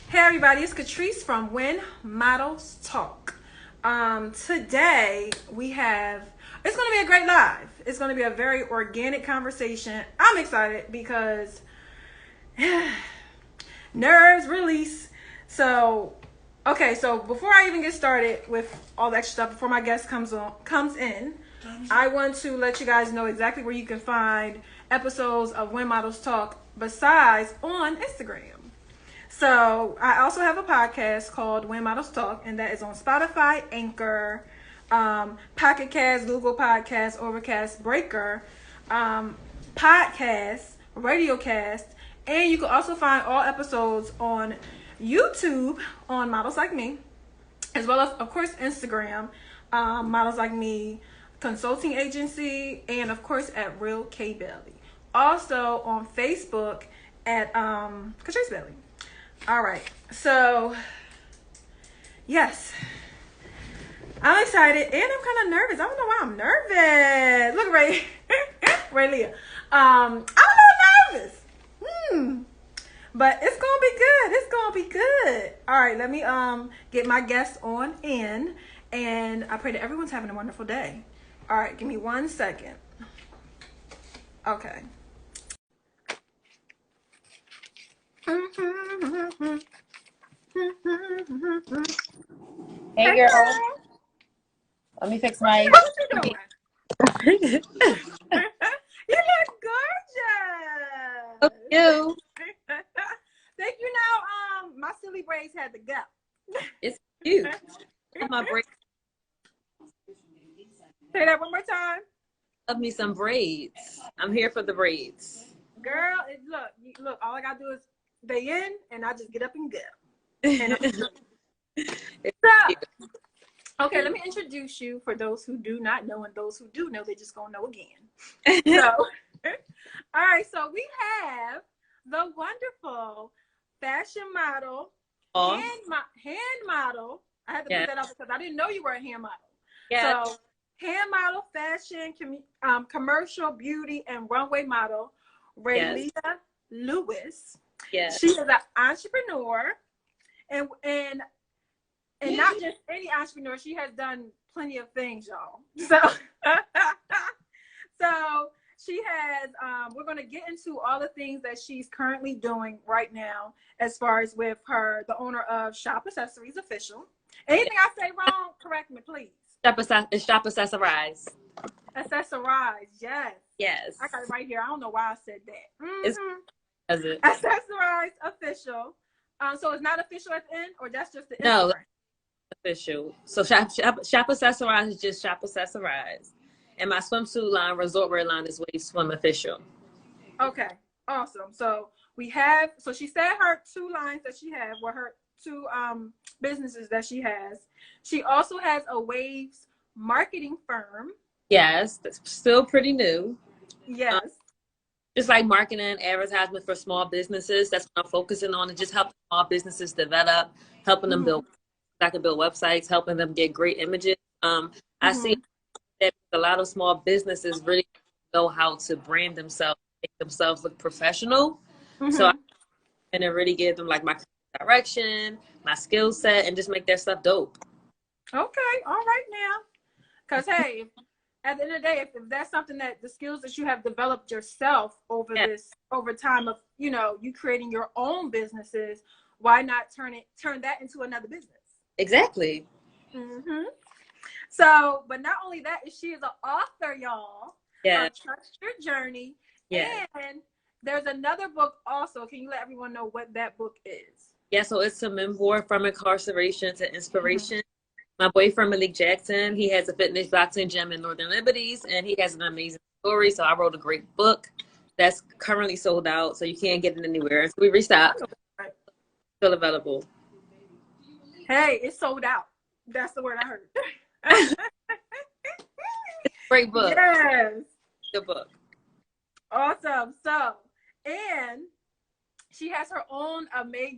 Hey everybody, it's Catrice from When Models Talk. Today we have, it's going to be a great live. It's going to be a very organic conversation. I'm excited because nerves release. So before I even get started with all the extra stuff, before my guest comes in, I want to let you guys know exactly where you can find episodes of When Models Talk besides on Instagram. So I also have a podcast called When Models Talk, and that is on Spotify, Anchor, Pocket Cast, Google Podcasts, Overcast, Breaker, Podcast, Radiocast, and you can also find all episodes on YouTube on Models Like Me, as well as, of course, Instagram, Models Like Me Consulting Agency, and of course at Real K Bailey. Also on Facebook at Catrice Bailey. All right, so yes, I'm excited and I'm kind of nervous. I don't know why I'm nervous. Look, Raelia. I'm a little nervous. But it's gonna be good. It's gonna be good. All right, let me get my guests on in, and I pray that everyone's having a wonderful day. All right, give me 1 second. Okay. Hey girl, let me fix my. What you doing? You look gorgeous. Oh, you. Thank you. Now, my silly braids had to go. It's cute. My braids. Say that one more time. Love me some braids. I'm here for the braids. Girl, look. All I gotta do is stay in, and I just get up and go. And okay, let me introduce you for those who do not know, and those who do know, they're just gonna know again. So, all right. So we have the wonderful fashion model, hand model. I had to put that up because I didn't know you were a hand model. Yeah. So, hand model, fashion, commercial, beauty, and runway model, Raelia Lewis. Yes. She is an entrepreneur, and not just any entrepreneur. She has done plenty of things, y'all. So she has. We're going to get into all the things that she's currently doing right now, as far as with the owner of Shopaccessorized Official. Anything I say wrong, correct me, please. Shopaccessorized. Accessorized, yes. Yes. I got it right here. I don't know why I said that. Does it? Accessorized Official. So it's not official at the end, or that's just the No, Instagram? Official. So Shopaccessorized is just Shopaccessorized, and my swimsuit line, resort wear line, is Wavesswimofficial. Okay, awesome. So we have. So she said her two lines that she has were her two businesses that she has. She also has a waves marketing firm. Yes, that's still pretty new. Yes. Just like marketing, advertisement for small businesses. That's what I'm focusing on, and just helping small businesses develop, helping them build websites, helping them get great images. I see that a lot of small businesses really know how to brand themselves, make themselves look professional. So I really give them like my direction, my skill set, and just make their stuff dope. Okay, all right now. Because hey, at the end of the day, if that's something that the skills that you have developed yourself over time of you creating your own businesses, why not turn that into another business? Exactly. So, but not only that, she is an author, y'all. Yeah. Trust Your Journey. Yeah. And there's another book also. Can you let everyone know what that book is? Yeah, so it's a memoir from incarceration to inspiration. My boyfriend, Malik Jackson, he has a fitness boxing gym in Northern Liberties, and he has an amazing story. So I wrote a great book that's currently sold out, so you can't get it anywhere. So we restocked. Still available. Hey, it's sold out. That's the word I heard. It's a great book. Yes. Good book. Awesome. So, and she has her own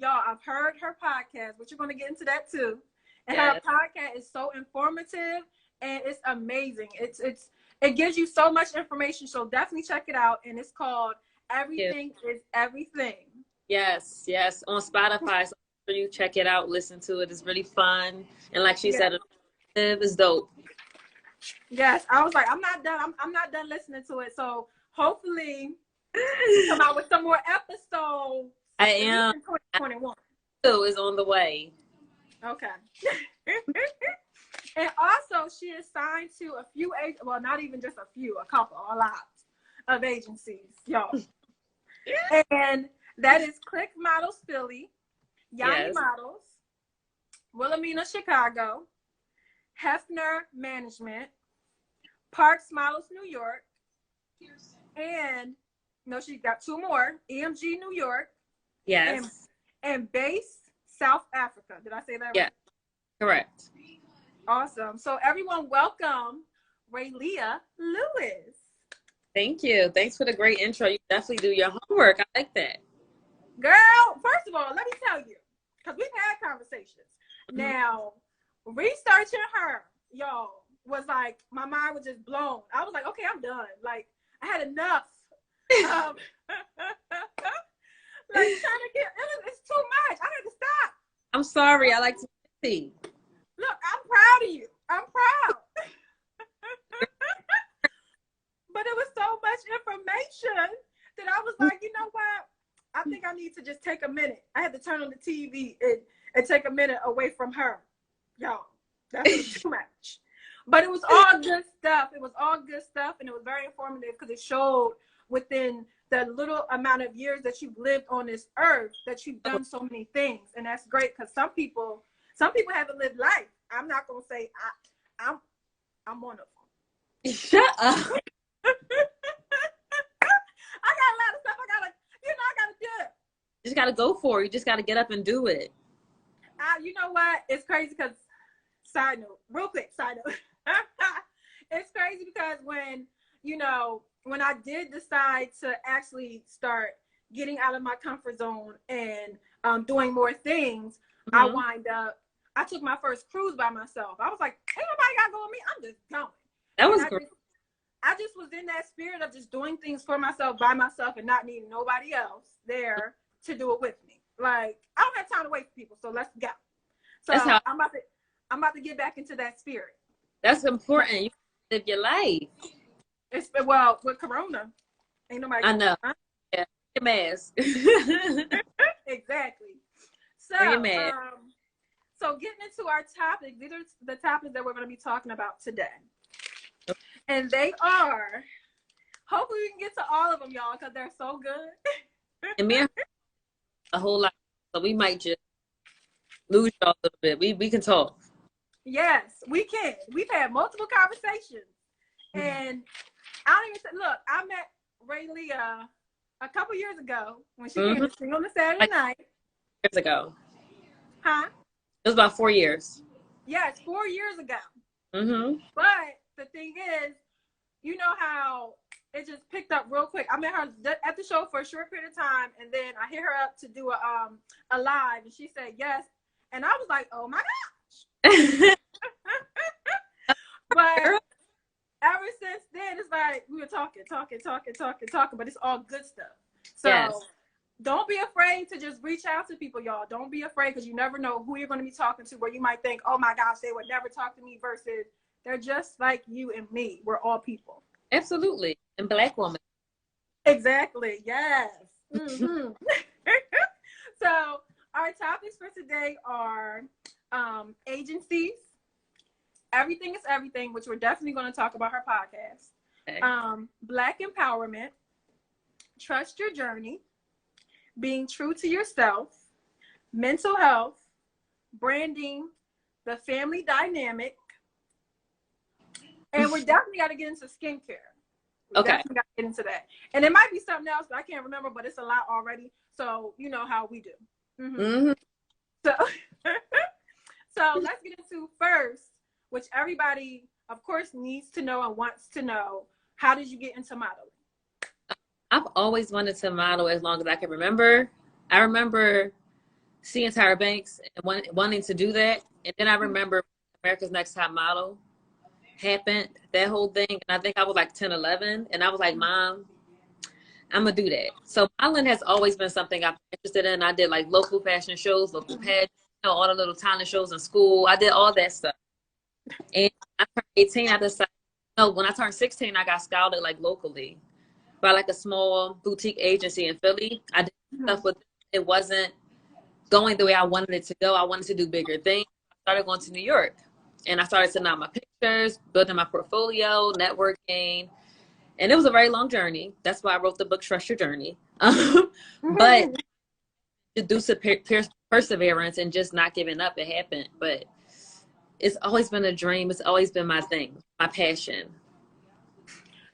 y'all. I've heard her podcast, but you're going to get into that too. And her podcast is so informative and it's amazing. It gives you so much information. So definitely check it out. And it's called Everything is Everything. Yes, on Spotify. So sure you check it out, listen to it. It's really fun. And like she Yes. said, it's dope. Yes, I was like, I'm not done. I'm not done listening to it. So hopefully we come out with some more episodes. I am. In 2021. So is on the way. Okay. And also, she is signed to a few, well, not even just a few, a couple, a lot of agencies, y'all. And that is Click Models Philly, Yanni Models, Wilhelmina Chicago, Hefner Management, Parks Models New York, and no, she got two more, EMG New York. Yes. And Base South Africa. Did I say that right? Yeah, correct. Awesome. So everyone, welcome Raelia Lewis. Thank you. Thanks for the great intro. You definitely do your homework. I like that. Girl, first of all, let me tell you, because we've had conversations. Now, researching her, y'all, was like, my mind was just blown. I was like, okay, I'm done. Like, I had enough. Like, trying to get, it's too much. I had to stop. I'm sorry. I like to see. Look, I'm proud of you. I'm proud. But it was so much information that I was like, you know what? I think I need to just take a minute. I had to turn on the TV and take a minute away from her. Y'all, that was too much. But it was all good stuff. It was all good stuff. And it was very informative because it showed within the little amount of years that you've lived on this earth that you've done so many things. And that's great because some people haven't lived life. I'm not gonna say I'm one of them. Shut up. I got a lot of stuff I gotta do it. You just gotta go for it. You just gotta get up and do it. You know what? It's crazy because real quick side note. It's crazy because when I did decide to actually start getting out of my comfort zone and doing more things, I took my first cruise by myself. I was like, ain't nobody got to go with me. I'm just going. That was great. I just was in that spirit of just doing things for myself, by myself, and not needing nobody else there to do it with me. Like, I don't have time to wait for people, so let's go. So I'm about to get back into that spirit. That's important. You live your life. Well, with Corona, ain't nobody. I know. Yeah, your mask. Exactly. So getting into our topic, these are the topics that we're going to be talking about today. And they are, hopefully we can get to all of them, y'all, because they're so good. And me and her, a whole lot. So we might just lose y'all a little bit. We can talk. Yes, we can. We've had multiple conversations. And I don't even say, look, I met Raelia a couple years ago when she came to sing on the Saturday night. Years ago. Huh? It was about 4 years. Yes, 4 years ago. But the thing is, you know how it just picked up real quick. I met her at the show for a short period of time, and then I hit her up to do a live, and she said yes. And I was like, oh my gosh. But ever since then, it's like we were talking, but it's all good stuff. So don't be afraid to just reach out to people, y'all. Don't be afraid, because you never know who you're going to be talking to, where you might think, oh my gosh, they would never talk to me, versus they're just like you and me. We're all people. Absolutely. And Black woman. Exactly. Yes. So our topics for today are agencies, everything is everything, which we're definitely going to talk about her podcast. Okay. Black empowerment, trust your journey, being true to yourself, mental health, branding, the family dynamic, and we're definitely got to get into skincare. Definitely got to get into that. And it might be something else, but I can't remember, but it's a lot already. So you know how we do. So, so let's get into first, which everybody, of course, needs to know and wants to know. How did you get into modeling? I've always wanted to model as long as I can remember. I remember seeing Tyra Banks and wanting to do that. And then I remember America's Next Top Model happened, that whole thing. And I think I was like 10, 11. And I was like, Mom, I'm gonna do that. So modeling has always been something I've been interested in. I did like local fashion shows, local pageants, all the little talent shows in school. I did all that stuff. And I turned 18, I decided, no, when I turned 16, I got scouted like locally by like a small boutique agency in Philly. I did stuff with it. Wasn't going the way I wanted it to go. I wanted to do bigger things. I started going to New York and I started sending out my pictures, building my portfolio, networking. And it was a very long journey. That's why I wrote the book, Trust Your Journey. But to do some perseverance and just not giving up, it happened. But it's always been a dream. It's always been my thing, my passion.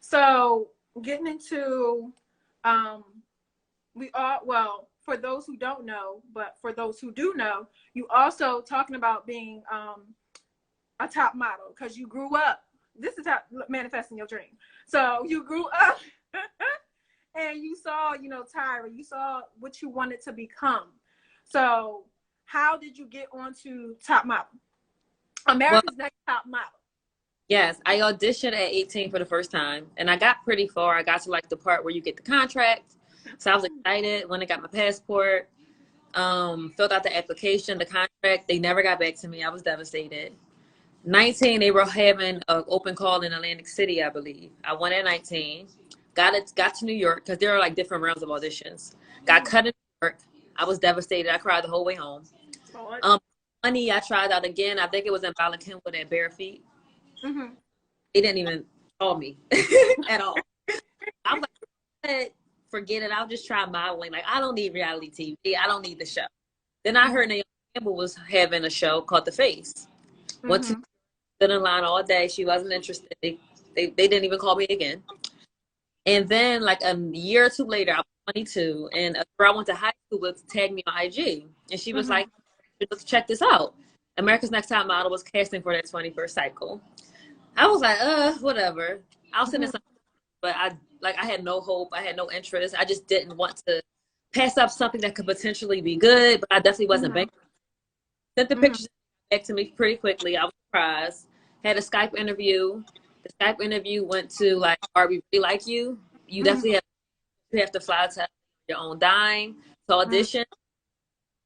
So getting into, well, for those who don't know, but for those who do know, you also talking about being a top model because you grew up. This is how manifesting your dream. So you grew up and you saw, you know, Tyra, you saw what you wanted to become. So how did you get onto Top Model? America's Next Top Model. Yes, I auditioned at 18 for the first time and I got pretty far. I got to like the part where you get the contract. So I was excited when I got my passport, filled out the application, the contract. They never got back to me. I was devastated. 19, they were having an open call in Atlantic City, I believe. I went at 19, got to New York because there are like different rounds of auditions. Got cut in New York. I was devastated. I cried the whole way home. Money, I tried out again. I think it was in Bala Cynwyd at Bare Feet. They didn't even call me at all. I'm like, forget it. I'll just try modeling. Like, I don't need reality TV. I don't need the show. Then I heard Naomi Campbell was having a show called The Face. Went to stood in line all day. She wasn't interested. They didn't even call me again. And then like a year or two later, I was 22, and a girl I went to high school with tagged me on IG, and she was like, "Let's check this out. America's Next Top Model was casting for their 21st cycle." I was like, whatever. I'll send it something. But I had no hope. I had no interest. I just didn't want to pass up something that could potentially be good, but I definitely wasn't banking. Sent the pictures back to me pretty quickly. I was surprised. Had a Skype interview. The Skype interview went to like, "Are we really like you? You definitely have to fly to your own dime to audition."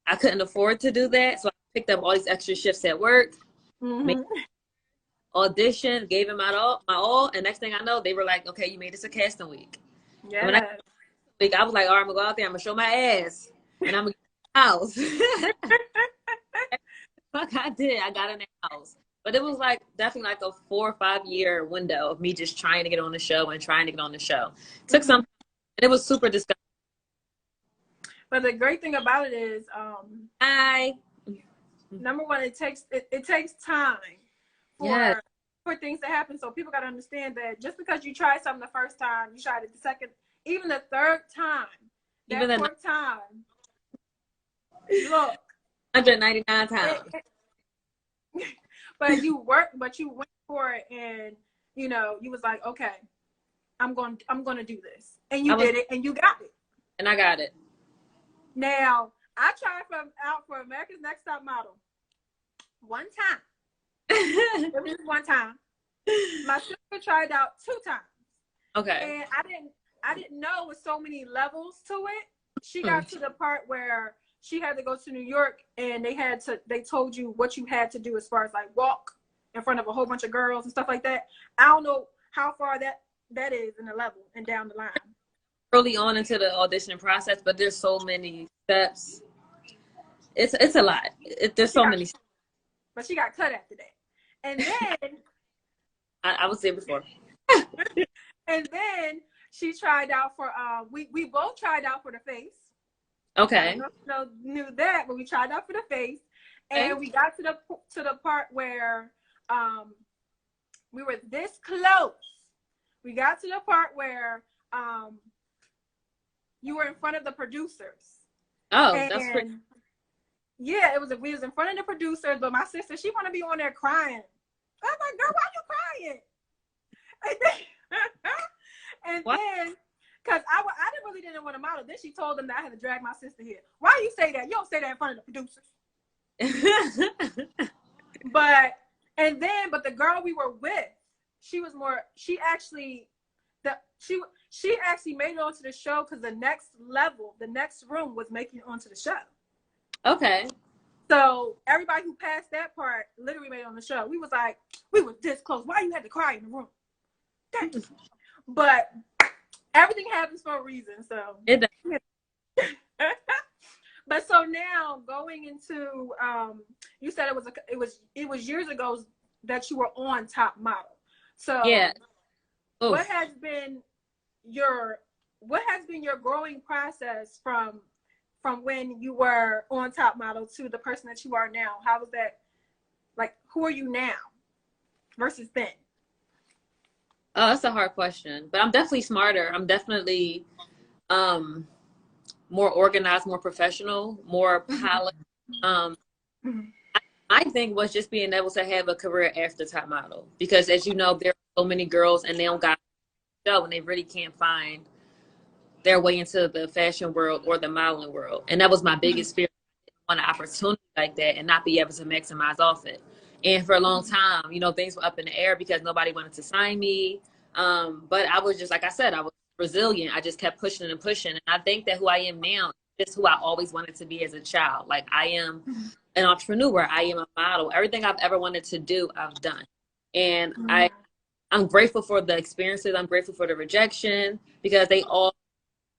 I couldn't afford to do that, so I picked up all these extra shifts at work. Audition, gave him my all, and next thing I know, they were like, "Okay, you made this a casting week." Yeah. When I was like, "All right, I'm gonna go out there. I'm gonna show my ass, and I'm gonna get in the house." Fuck, I did. I got in the house, but it was like definitely like a 4 or 5 year window of me just trying to get on the show and trying to get on the show. Took some, and it was super disgusting. But the great thing about it is, number one, it takes time for things to happen. So people got to understand that just because you try something the first time, you tried it the second, even the third time, that fourth time, look, 199 times. But you went for it, and you know, you was like, okay, I'm going to do this, and you did it, and you got it, and I got it. Now I tried out for America's Next Top Model one time. It was just one time. My sister tried out 2 times. Okay. And I didn't know with so many levels to it. She got to the part where she had to go to New York, and they told you what you had to do as far as like walk in front of a whole bunch of girls and stuff like that. I don't know how far that is in the level and down the line. Early on into the auditioning process, but there's so many steps. It's a lot. There's so many steps. But she got cut after that. And then I was there before. And then she tried out for we both tried out for The Face. Okay. I don't know if you knew that, but we tried out for The Face, and we got to the part where we were this close. We got to the part where you were in front of the producers. Oh, that's pretty. Yeah, we was in front of the producers, but my sister, she want to be on there crying. I'm like, girl, why you crying? And then, because I really didn't want to model. Then she told them that I had to drag my sister here. Why you say that? You don't say that in front of the producers. but the girl we were with, she actually, she actually made it onto the show because the next level, the next room was making it onto the show. Okay. So everybody who passed that part literally made it on the show. We was this close. Why you had to cry in the room? But everything happens for a reason. So it but so now going into you said it was years ago that you were on Top Model. So yeah. what has been your growing process from when you were on Top Model to the person that you are now? How was that? Like, who are you now versus then? Oh, that's a hard question, but I'm definitely smarter. I'm definitely more organized, more professional, more polished. My thing was just being able to have a career after Top Model, because as you know, there are so many girls and they don't got a show and they really can't find their way into the fashion world or the modeling world. And that was my biggest fear. I want an opportunity like that and not be able to maximize off it. And for a long time, you know, things were up in the air because nobody wanted to sign me. But I was just, like I said, I was resilient. I just kept pushing and pushing. And I think that who I am now is who I always wanted to be as a child. Like, I am an entrepreneur. I am a model. Everything I've ever wanted to do, I've done. And I'm grateful for the experiences. I'm grateful for the rejection, because they all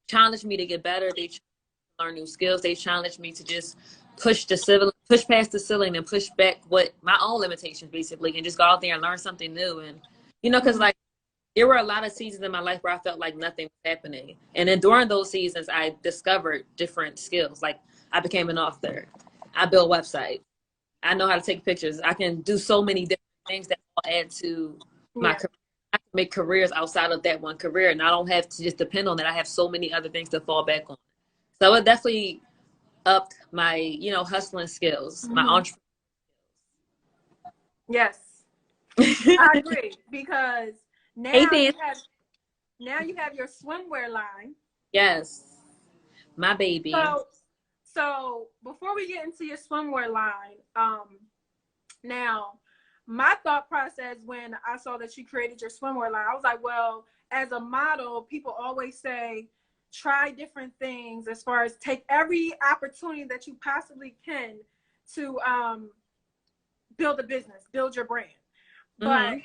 challenged me to get better. They challenged me to learn new skills. They challenged me to just push past the ceiling and push back what my own limitations, basically, and just go out there and learn something new. And, you know, because like, there were a lot of seasons in my life where I felt like nothing was happening. And then during those seasons, I discovered different skills. Like, I became an author. I built websites. I know how to take pictures. I can do so many different things that all add to my career. I can make careers outside of that one career, and I don't have to just depend on that. I have so many other things to fall back on. So it definitely upped my, you know, hustling skills, my entrepreneurship. Yes, I agree, because now you have your swimwear line. Yes, my baby. So before we get into your swimwear line, now my thought process when I saw that you created your swimwear line, I was like, well, as a model, people always say, try different things, as far as take every opportunity that you possibly can to build a business, build your brand. But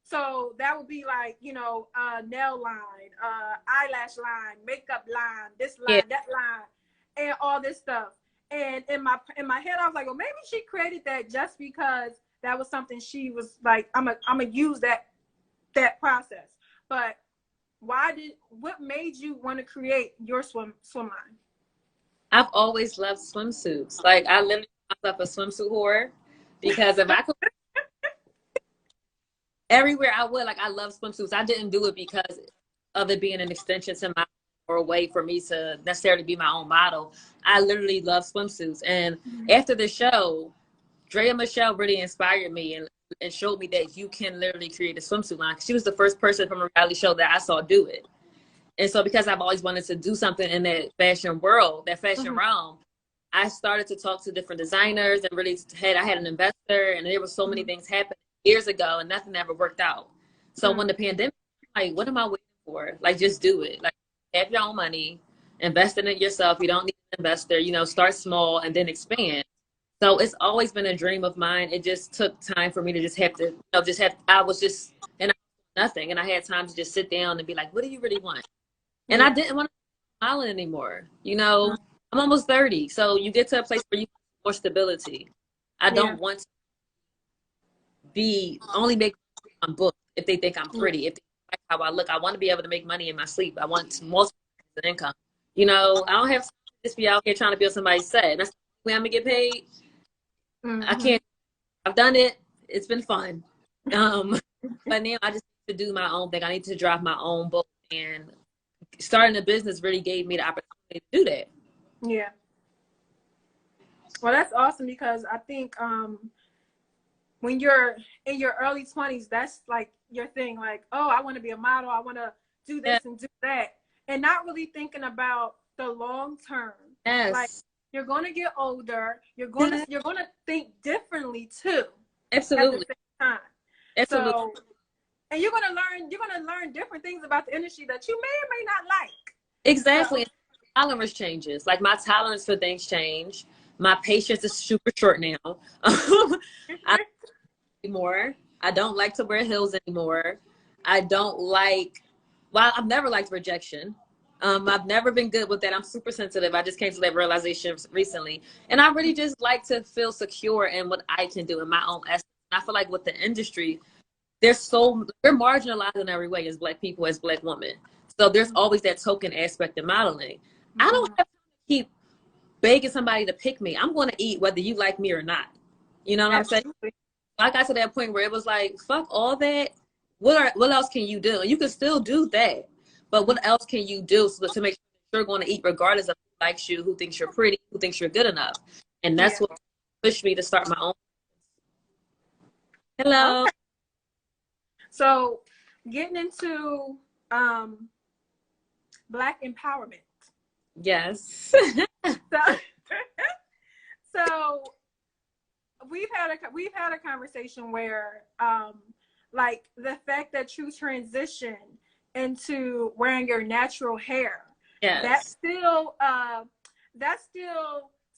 so that would be like, you know, nail line, eyelash line, makeup line, this line, that line, and all this stuff. And in my head, I was like, well, maybe she created that just because that was something she was like, I'm gonna use that process. But what made you want to create your swim line? I've always loved swimsuits. Like, I literally myself a swimsuit whore, because if I could everywhere I would, like, I love swimsuits. I didn't do it because of it being an extension to my, or a way for me to necessarily be my own model. I literally love swimsuits. And after the show, Drea Michelle really inspired me and showed me that you can literally create a swimsuit line. She was the first person from a reality show that I saw do it. And so because I've always wanted to do something in that fashion world, that fashion realm, I started to talk to different designers and really I had an investor, and there were so many things happening years ago and nothing ever worked out. So when the pandemic, like, what am I waiting for? Like, just do it. Like, have your own money, invest in it yourself. You don't need an investor, you know, start small and then expand. So it's always been a dream of mine. It just took time for me to just have to, you know, I was just, and I was nothing. And I had time to just sit down and be like, what do you really want? And I didn't want to be smiling anymore. You know, I'm almost 30. So you get to a place where you have more stability. I don't want to only make money on books if they think I'm pretty, if they like how I look. I want to be able to make money in my sleep. I want multiple income. You know, I don't have to just be out here trying to build somebody's set. That's the way I'm gonna get paid. I can't. I've done it. It's been fun. But now I just need to do my own thing. I need to drive my own boat, and starting a business really gave me the opportunity to do that. Yeah. Well, that's awesome, because I think when you're in your early 20s, that's like your thing. Like, oh, I want to be a model. I want to do this and do that. And not really thinking about the long term. Yes. Like, you're going to get older. You're going to think differently too. Absolutely. At the same time. Absolutely. So And you're gonna learn different things about the industry that you may or may not like. Exactly. So, tolerance changes. Like my tolerance for things change. My patience is super short now. I anymore. I don't like to wear heels anymore. I don't like. Well, I've never liked rejection. I've never been good with that. I'm super sensitive. I just came to that realization recently, and I really just like to feel secure in what I can do in my own essence. And I feel like with the industry, we're marginalized in every way as Black people, as Black women. So there's always that token aspect in modeling. I don't have to keep begging somebody to pick me. I'm going to eat whether you like me or not. You know what I'm saying? I got to that point where it was like, fuck all that. What else can you do? You can still do that, but what else can you do to make sure you're going to eat regardless of who likes you, who thinks you're pretty, who thinks you're good enough? And that's what pushed me to start my own. Hello. Okay. So getting into Black empowerment. Yes. So we've had a conversation where like the fact that you transition into wearing your natural hair, that's still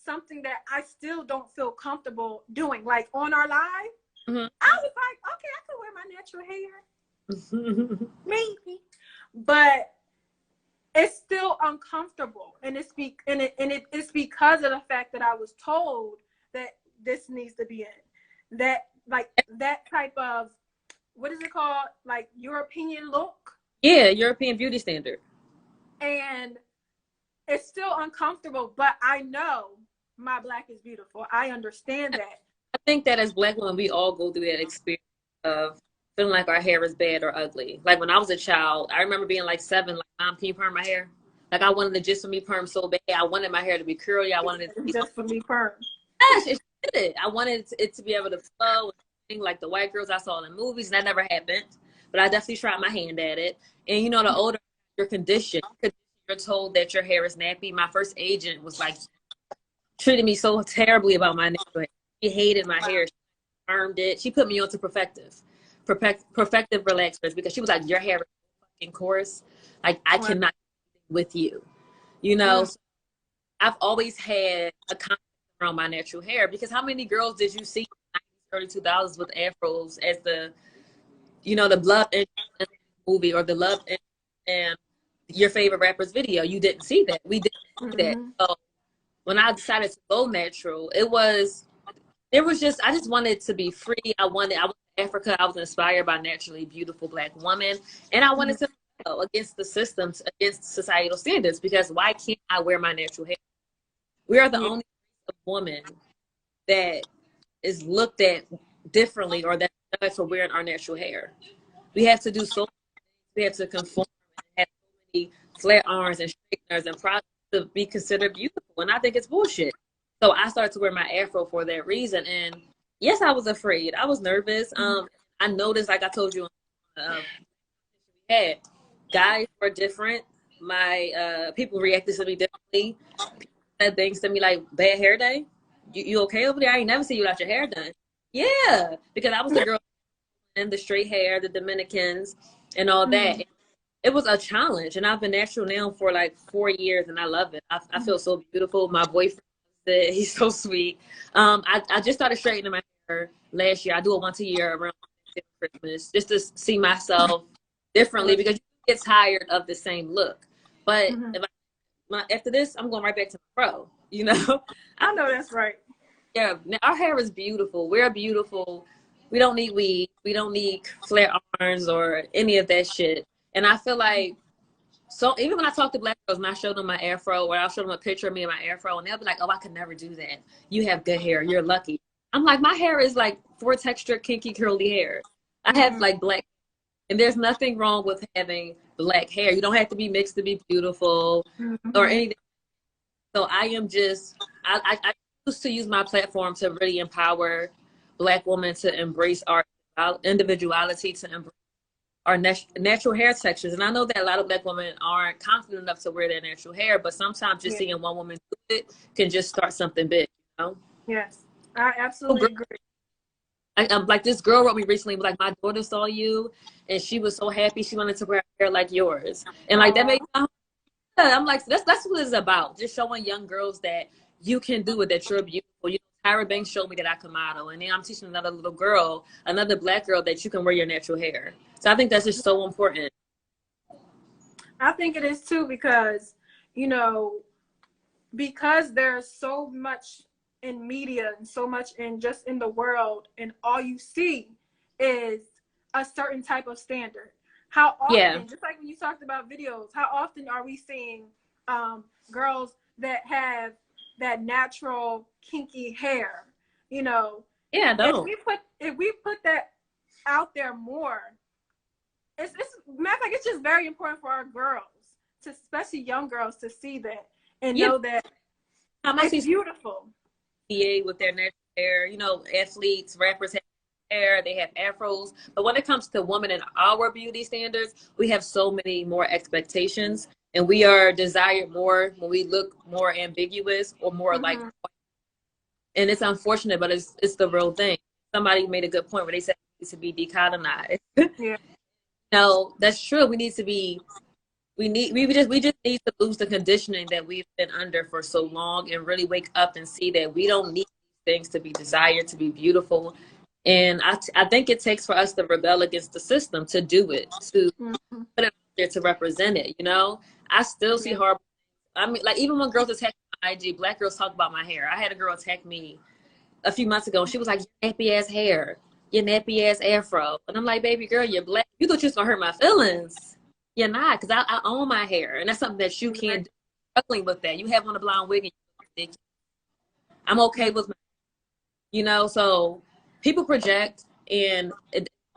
something that I still don't feel comfortable doing. Like on our live, I was like, okay, I could wear my natural hair, maybe, but it's still uncomfortable, and it's because of the fact that I was told that this needs to be in that type of, what is it called, like European look? Yeah, European beauty standard. And it's still uncomfortable, but I know my Black is beautiful. I understand that. I think that as Black women, we all go through that experience of feeling like our hair is bad or ugly. Like when I was a child, I remember being like 7, like, Mom, can you perm my hair? Like I wanted the Just For Me perm so bad. I wanted my hair to be curly. I wanted it to be Just For Me perm. Gosh, it did. I wanted it to be able to flow like the white girls I saw in the movies, and that never happened. But I definitely tried my hand at it. And you know, the older your condition, you're told that your hair is nappy. My first agent was like, treated me so terribly about my hair. She hated my hair. She permed it. She put me onto Perfective relaxers because she was like, your hair is fucking coarse. Like I cannot with you. You know, so I've always had a confidence around my natural hair, because how many girls did you see in the 90s, early 2000s with afros as the, you know, the Love and movie or the Love and your favorite rapper's video? You didn't see that. We didn't see that. So when I decided to go natural, I just wanted to be free. I went to Africa. I was inspired by naturally beautiful Black women, and I wanted to go against the systems, against societal standards, because why can't I wear my natural hair? We are the only woman that is looked at differently, or that's judged for wearing our natural hair. We have to do so much. We have to conform and have so many flat irons and straighteners and products to be considered beautiful, and I think it's bullshit. So I started to wear my afro for that reason. And yes, I was afraid. I was nervous. I noticed, like I told you, guys were different. My people reacted to me differently. People said things to me like, bad hair day? You okay over there? I ain't never seen you without your hair done. Yeah, because I was the girl in the straight hair, the Dominicans, and all that. It was a challenge. And I've been natural now for like 4 years, and I love it. I feel so beautiful. My boyfriend, he's so sweet. I just started straightening my hair last year. I do it once a year around Christmas, just to see myself differently, because you get tired of the same look. But after this, I'm going right back to my pro. You know, I know that's right. Yeah, our hair is beautiful. We're beautiful. We don't need weave. We don't need flat irons or any of that shit. And I feel like, so even when I talk to Black girls and I show them my afro, or I'll show them a picture of me and my afro, and they'll be like, oh, I could never do that. You have good hair. You're lucky. I'm like, my hair is like 4 texture, kinky, curly hair. I have like black, and there's nothing wrong with having Black hair. You don't have to be mixed to be beautiful or anything. So I am just, I used to use my platform to really empower Black women to embrace our individuality, to embrace our natural hair textures. And I know that a lot of Black women aren't confident enough to wear their natural hair, but sometimes just seeing one woman do it can just start something big, you know? Yes, I absolutely agree. Like this girl wrote me recently, was like, my daughter saw you and she was so happy she wanted to wear hair like yours. And like that made me, I'm like, that's what it's about. Just showing young girls that you can do it, that you're beautiful. You know, Tyra Banks showed me that I can model. And then I'm teaching another little girl, another Black girl, that you can wear your natural hair. So I think that's just so important. I think it is too, because, you know, because there's so much in media and so much in just in the world, and all you see is a certain type of standard. How often, just like when you talked about videos, how often are we seeing girls that have that natural kinky hair? You know, if we put that out there more, it's matter of fact, it's just very important for our girls, to especially young girls, to see that and know that it's beautiful. With their natural hair, you know, athletes, rappers have hair, they have afros. But when it comes to women and our beauty standards, we have so many more expectations, and we are desired more when we look more ambiguous or more like. And it's unfortunate, but it's the real thing. Somebody made a good point where they said it needs to be decolonized. No, that's true. We need to be. We just need to lose the conditioning that we've been under for so long, and really wake up and see that we don't need things to be desired, to be beautiful. And I think it takes for us to rebel against the system, to do it, to put it out there, to represent it. You know, I still see horrible. I mean, like, even when girls attack my IG, Black girls talk about my hair. I had a girl attack me a few months ago, and she was like, "Your nappy ass hair, your nappy ass afro," and I'm like, "Baby girl, you're Black. You thought you was gonna hurt my feelings." You're not, because I own my hair, and that's something that you can't do. Struggling with that. You have on a blonde wig, and I'm okay with my, you know, so people project, and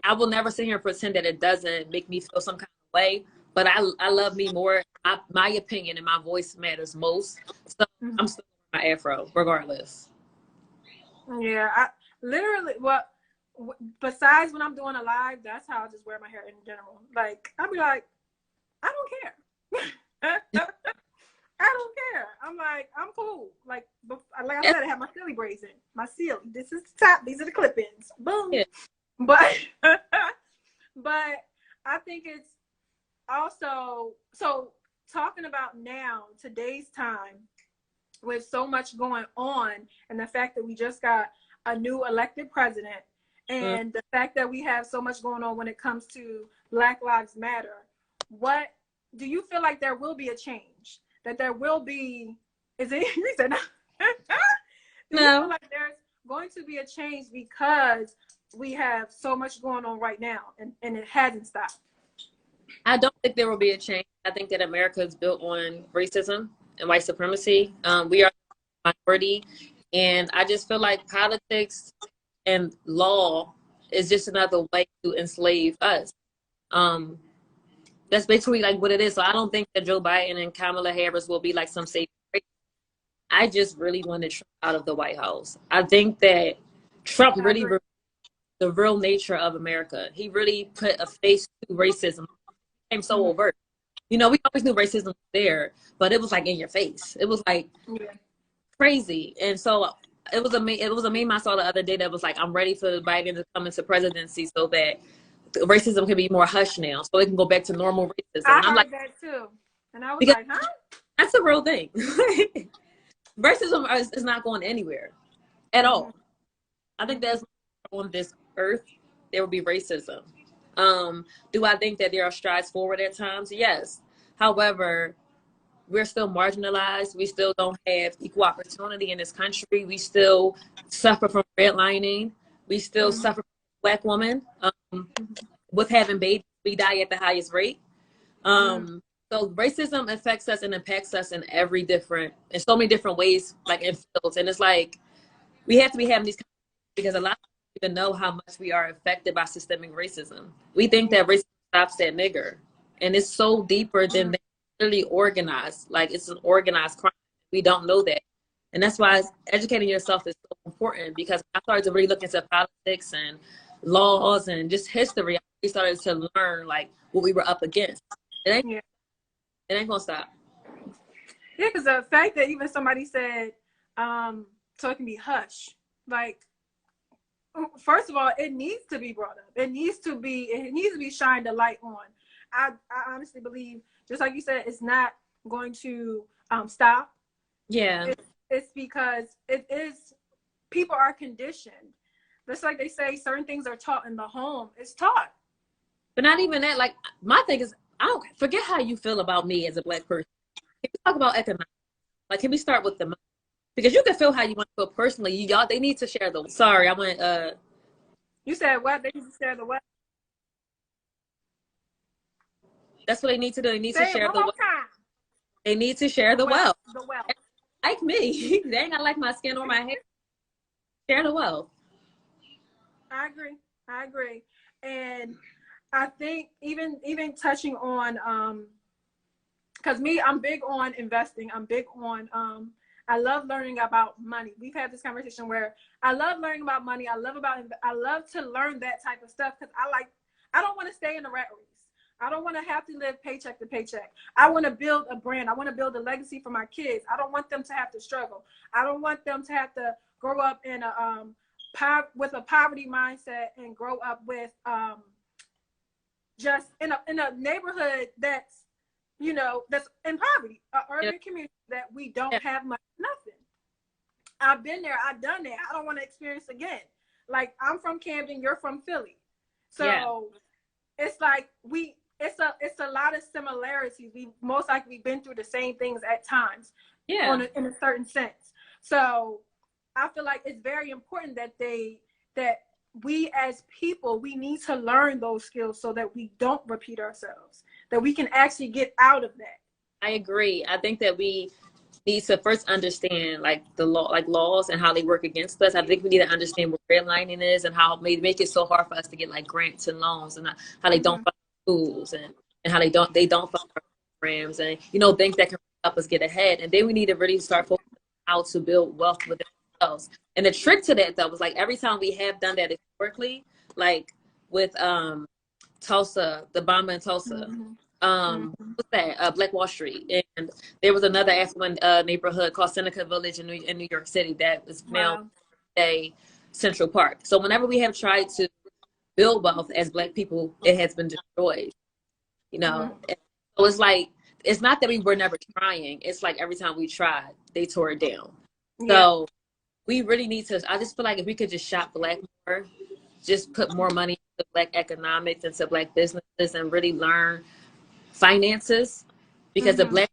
I will never sit here and pretend that it doesn't make me feel some kind of way, but I love me more. My opinion and my voice matters most, so I'm still wearing my afro, regardless. Yeah, I literally, besides when I'm doing a live, that's how I just wear my hair in general. Like, I'll be like, I don't care. I don't care. I'm like, I'm cool. Like I said, I have my silly braids in. My silly. This is the top. These are the clip-ins. Boom. Yeah. But I think it's also, so talking about now, today's time, with so much going on, and the fact that we just got a new elected president, and the fact that we have so much going on when it comes to Black Lives Matter, what do you feel like there will be a change? That there will be, is it reason? No. You feel like there's going to be a change because we have so much going on right now, and it hasn't stopped? I don't think there will be a change. I think that America is built on racism and white supremacy. We are a minority, and I just feel like politics and law is just another way to enslave us. That's basically like what it is. So I don't think that Joe Biden and Kamala Harris will be like some safe. I just really wanted Trump out of the White House. I think that Trump really revealed the real nature of America. He really put a face to racism. It became so overt. You know, we always knew racism was there, but it was like in your face. It was like crazy. And so it was a meme I saw the other day that was like, I'm ready for Biden to come into presidency so that racism can be more hushed now, so it can go back to normal racism. I heard like that too, and I was like, huh? That's a real thing. Racism is not going anywhere at all. I think that's on this earth, there will be racism. Do I think that there are strides forward at times? Yes. However, we're still marginalized. We still don't have equal opportunity in this country. We still suffer from redlining. We still suffer from Black women. With having babies, we die at the highest rate. So racism affects us and impacts us in so many different ways, like in fields. And it's like, we have to be having these conversations because a lot of people even know how much we are affected by systemic racism. We think that racism stops at nigger, and it's so deeper than that. Really organized, like it's an organized crime. We don't know that, and that's why educating yourself is so important. Because I started to really look into politics and laws and just history. I started to learn like what we were up against. It ain't gonna stop. Yeah, because the fact that even somebody said, so it can be hush, like first of all, it needs to be brought up. It needs to be shined a light on. I honestly believe, just like you said, it's not going to stop. Yeah. It's because it is, people are conditioned. Just like they say, certain things are taught in the home. It's taught. But not even that. Like, my thing is, I don't forget how you feel about me as a Black person. Can we talk about economics? Like, can we start with the money? Because you can feel how you want to feel personally. Y'all, they need to share the. Sorry, I went. You said what? They need to share the what? That's what they need to do. They need Say to it share one the more wealth. time. They need to share the wealth. The wealth. Like me, they ain't gotta like my skin or my hair. Share the wealth. I agree. And I think even touching on because me, I'm big on investing. I'm big on I love learning about money. We've had this conversation where I love learning about money. I love to learn that type of stuff because I don't want to stay in the rat race. I don't want to have to live paycheck to paycheck. I want to build a brand. I want to build a legacy for my kids. I don't want them to have to struggle. I don't want them to have to grow up in a with a poverty mindset and grow up with just in a neighborhood that's, you know, that's in poverty, an urban community that we don't have much, nothing. I've been there. I've done that. I don't want to experience again. Like, I'm from Camden. You're from Philly. So it's like it's a lot of similarities. We most likely been through the same things at times. Yeah. In a certain sense. So I feel like it's very important that we as people, we need to learn those skills so that we don't repeat ourselves, that we can actually get out of that. I agree. I think that we need to first understand like the law, like laws and how they work against us. I think we need to understand what redlining is and how it make it so hard for us to get like grants and loans, and how they don't fund schools, and how they don't fund programs, and, you know, things that can help us get ahead. And then we need to really start focusing on how to build wealth within ourselves. And the trick to that, though, was like every time we have done that historically, like with Tulsa, the bomber in Tulsa, what's that? Black Wall Street, and there was another affluent neighborhood called Seneca Village in New York City that is now a Central Park. So whenever we have tried to build wealth as Black people, it has been destroyed. You know, so it's like, it's not that we were never trying. It's like every time we tried, they tore it down. So we really need to. I just feel like if we could just shop Black more, just put more money into Black economics, into Black businesses, and really learn finances, because the Black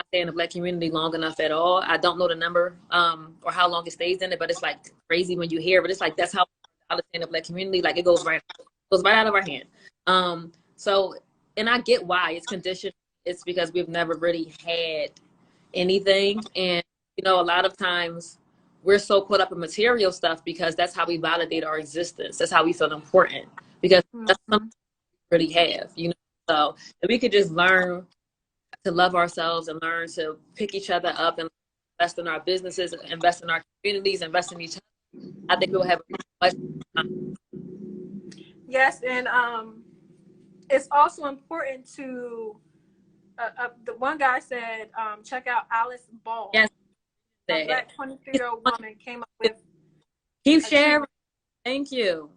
stay in the Black community long enough at all. I don't know the number or how long it stays in it, but it's like crazy when you hear. But it's like that's how I understand the Black community. Like it goes right out of our hand. So, and I get why it's conditioned. It's because we've never really had anything, and you know, a lot of times we're so caught up in material stuff because that's how we validate our existence. That's how we feel important, because that's something we really have, you know. So if we could just learn to love ourselves and learn to pick each other up and invest in our businesses, invest in our communities, invest in each other, I think we'll have much time. Yes, and it's also important to the one guy said, check out Alice Ball. Yes, a Black 23-year-old woman came up with. Keep sharing. Thank you.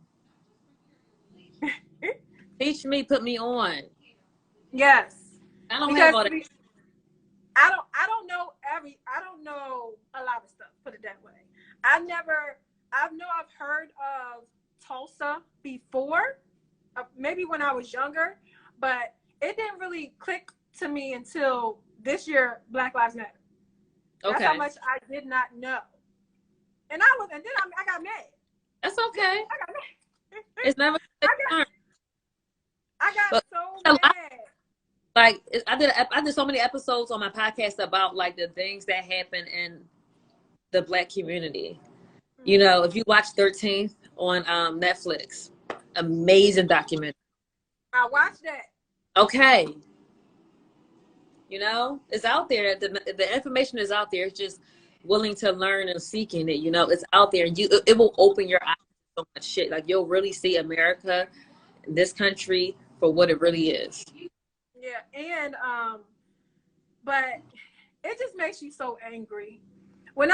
Teach me, put me on. Yes. I don't have all that. I don't know a lot of stuff, put it that way. I've heard of Tulsa before, maybe when I was younger, but it didn't really click to me until this year, Black Lives Matter. That's how much I did not know. And then I got mad. That's okay. I got mad. It's never. I got so mad. Like I did so many episodes on my podcast about like the things that happen in the Black community. You know, if you watch 13th on Netflix, amazing documentary. I watched that. Okay. You know, it's out there. The information is out there. It's just willing to learn and seeking it. You know, it's out there. It will open your eyes to so much shit. Like you'll really see America, this country, for what it really is. Yeah, and but it just makes you so angry. When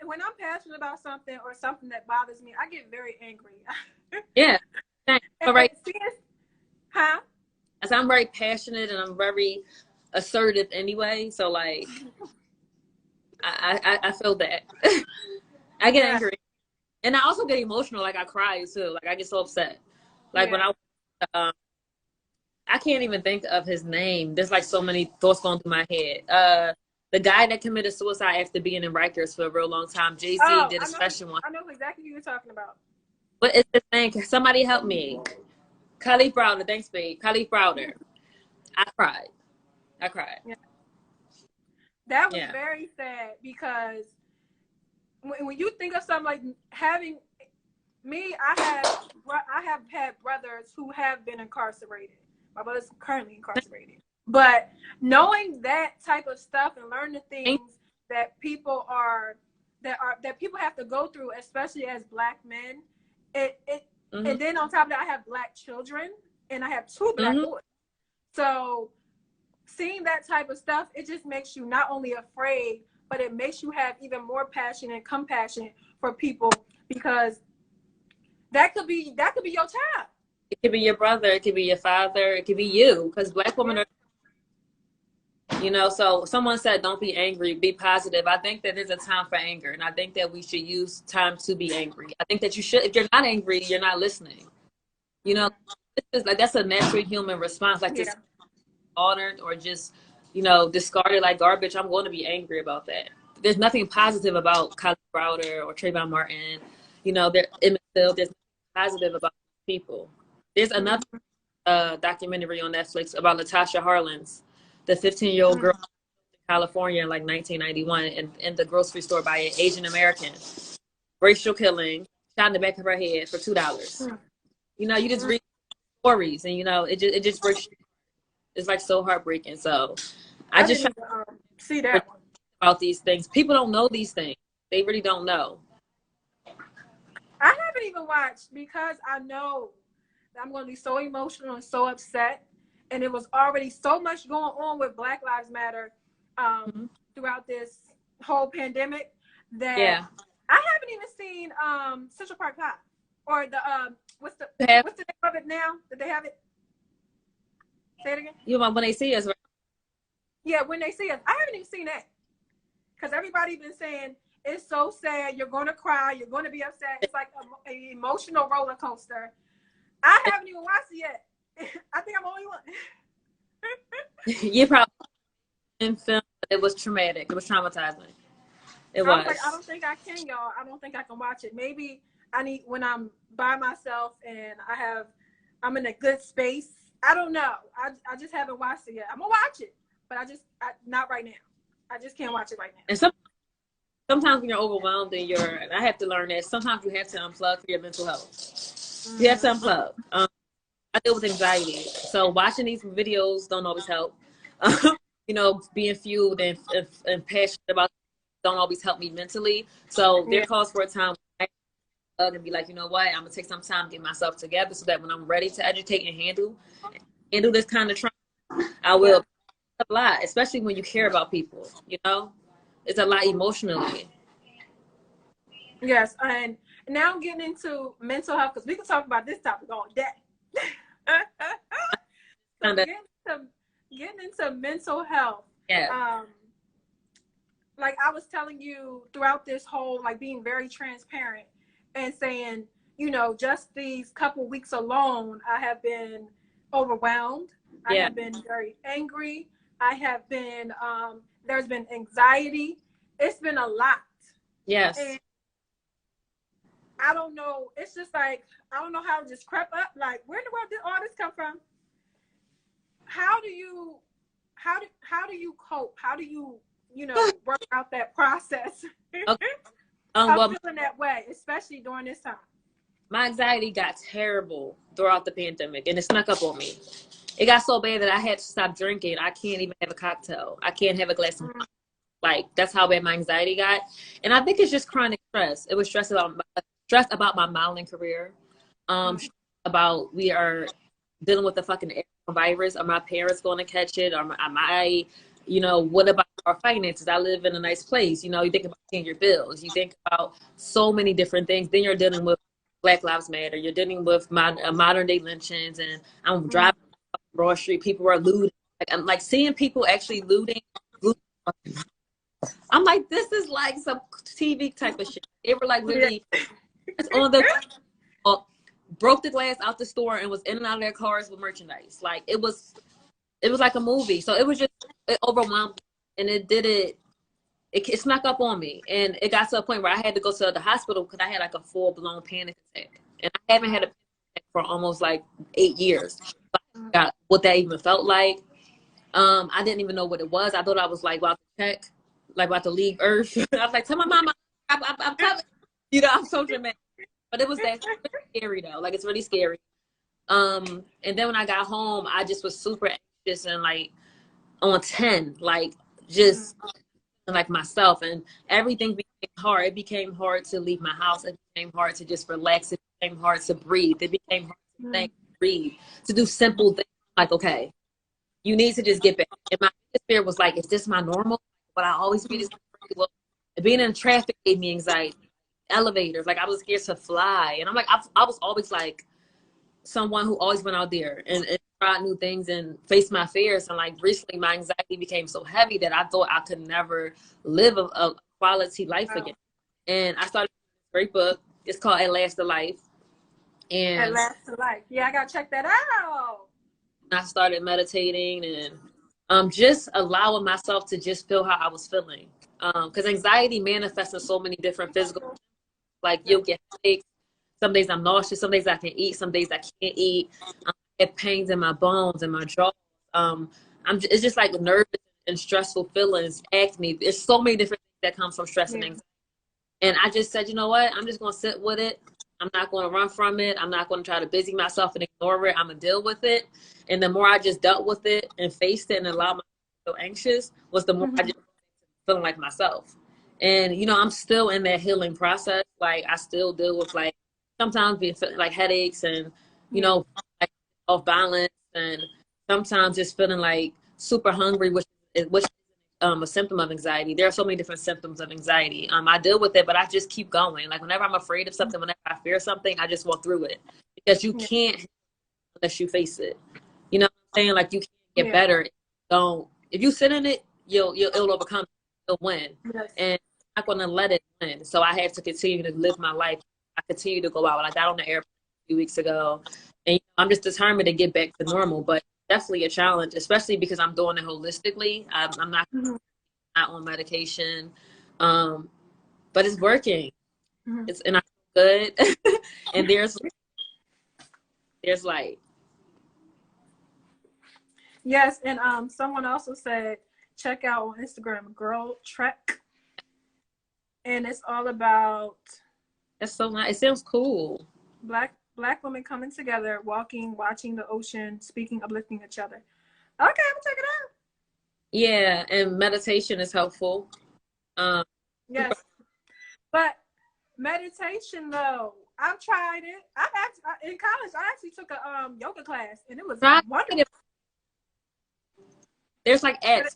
when I'm passionate about something or something that bothers me, I get very angry. Yeah. All right. Huh? As I'm very passionate and I'm very assertive anyway. So like, I feel that. I get angry, and I also get emotional. Like I cry too. Like I get so upset. Like when I can't even think of his name. There's like so many thoughts going through my head. The guy that committed suicide after being in Rikers for a real long time. Jay-Z did a special one. I know exactly who you're talking about. What is his name? Somebody help me. Khalif Browder. Thanks, babe. Khalif Browder. I cried. Yeah. That was very sad because when you think of something like having me, I have had brothers who have been incarcerated. My brother's currently incarcerated. But knowing that type of stuff and learning the things that people people have to go through, especially as Black men, and then on top of that, I have Black children and I have 2 Black boys. So seeing that type of stuff, it just makes you not only afraid, but it makes you have even more passion and compassion for people, because that could be your child. It could be your brother. It could be your father. It could be you, because Black women are, you know, so someone said, don't be angry, be positive. I think that there's a time for anger, and I think that we should use time to be angry. I think that you should, if you're not angry, you're not listening. You know, that's a natural human response. Like just honored or just, you know, discarded like garbage. I'm going to be angry about that. There's nothing positive about Khalif Browder or Trayvon Martin. You know, there's nothing positive about people. There's another documentary on Netflix about Latasha Harlins, the 15-year-old girl in California in like 1991 in the grocery store by an Asian American. Racial killing, shot in the back of her head for $2. You know, you just read stories and, you know, it just breaks. It's like so heartbreaking. So I just see that one about these things. People don't know these things. They really don't know. I haven't even watched because I know that I'm going to be so emotional and so upset. And it was already so much going on with Black Lives Matter throughout this whole pandemic that I haven't even seen Central Park High or the what's the name of it now? Did they have it? Say it again. You want When They See Us, right? Yeah, When They See Us. I haven't even seen that because everybody's been saying it's so sad. You're going to cry. You're going to be upset. It's like an emotional roller coaster. I haven't even watched it yet. I think I'm the only one. You probably in film. It was traumatic. It was traumatizing. It was. Like, I don't think I can, y'all. I don't think I can watch it. Maybe I need when I'm by myself and I'm in a good space. I don't know. I just haven't watched it yet. I'm gonna watch it, but not right now. I just can't watch it right now. And sometimes when you're overwhelmed and I have to learn that sometimes you have to unplug for your mental health. You have to unplug. I deal with anxiety, so watching these videos don't always help. You know, being fueled and passionate about don't always help me mentally. So there calls for a time and be like, you know what, I'm gonna take some time to get myself together so that when I'm ready to educate and handle this kind of trauma, I will. A lot, especially when you care about people. You know, it's a lot emotionally. Yes, and now I'm getting into mental health because we can talk about this topic all day. So getting into mental health. Yeah. Like I was telling you throughout this whole, like being very transparent and saying, you know, just these couple weeks alone, I have been overwhelmed. I have been very angry. I have been, there's been anxiety. It's been a lot. Yes. And I don't know. It's just like, I don't know how it just crept up. Like, where in the world did all this come from? How do you cope? How do you, you know, work out that process? Okay. I'm feeling that way, especially during this time. My anxiety got terrible throughout the pandemic, and it snuck up on me. It got so bad that I had to stop drinking. I can't even have a cocktail. I can't have a glass of wine. Like, that's how bad my anxiety got. And I think it's just chronic stress. It was stress about my modeling career. About we are dealing with the fucking virus. Are my parents going to catch it? Am I You know, what about our finances? I live in a nice place. You know, you think about paying your bills. You think about so many different things. Then you're dealing with Black Lives Matter. You're dealing with modern day lynchings. And I'm driving on Broad Street. People are looting. Like, I'm like seeing people actually looting. I'm like, this is like some TV type of shit. They were like literally on the broke the glass out the store and was in and out of their cars with merchandise. Like it was like a movie. So it was just overwhelmed, and it snuck up on me, and it got to a point where I had to go to the hospital because I had like a full-blown panic attack, and I haven't had a panic attack for almost like 8 years. I forgot what that even felt like. I didn't even know what it was. I thought I was like about to check, like about to leave Earth. I was like, tell my mama I'm coming. You know, I'm so dramatic. But it was that scary though. Like it's really scary. And then when I got home, I just was super anxious and like on 10, like just like myself, and everything became hard. It became hard to leave my house. It became hard to just relax. It became hard to breathe. It became hard to think, breathe, to do simple things. Like, okay, you need to just get back. And my spirit was like, is this my normal? But I always be this. Well, being in traffic gave me anxiety. Elevators, like I was scared to fly. And I'm like, I was always like someone who always went out there and tried new things and faced my fears. And like recently my anxiety became so heavy that I thought I could never live a quality life again. And I started this great book. It's called At Last a Life. And At Last a Life. Yeah, I gotta check that out. I started meditating and just allowing myself to just feel how I was feeling. Because anxiety manifests in so many different physical, like you'll get headaches. Some days I'm nauseous. Some days I can eat. Some days I can't eat. I have pains in my bones and my jaw. It's just like nervous and stressful feelings, acne. There's so many different things that come from stress and anxiety. And I just said, you know what? I'm just going to sit with it. I'm not going to run from it. I'm not going to try to busy myself and ignore it. I'm going to deal with it. And the more I just dealt with it and faced it and allowed myself to feel anxious was the more I just feeling like myself. And, you know, I'm still in that healing process. Like, I still deal with, like, sometimes being like headaches and, you know, like off balance, and sometimes just feeling like super hungry, which is a symptom of anxiety. There are so many different symptoms of anxiety. I deal with it, but I just keep going. Like whenever I'm afraid of something, whenever I fear something, I just walk through it, because you can't unless you face it. You know what I'm saying? Like you can't get better. If you sit in it, it'll overcome it. You'll win. And I'm not going to let it win. So I have to continue to live my life. I continue to go out. Like I got on the airplane a few weeks ago, and I'm just determined to get back to normal. But definitely a challenge, especially because I'm doing it holistically. I'm not on medication, but it's working. And I'm good. And there's light. Yes, and someone also said check out on Instagram Girl Trek, and it's all about. That's so nice. It sounds cool. Black women coming together, walking, watching the ocean, speaking, uplifting each other. Okay, I'm gonna check it out. Yeah, and meditation is helpful. Yes, but meditation though, I've tried it. In college, I actually took a yoga class, and it was wonderful. There's like apps,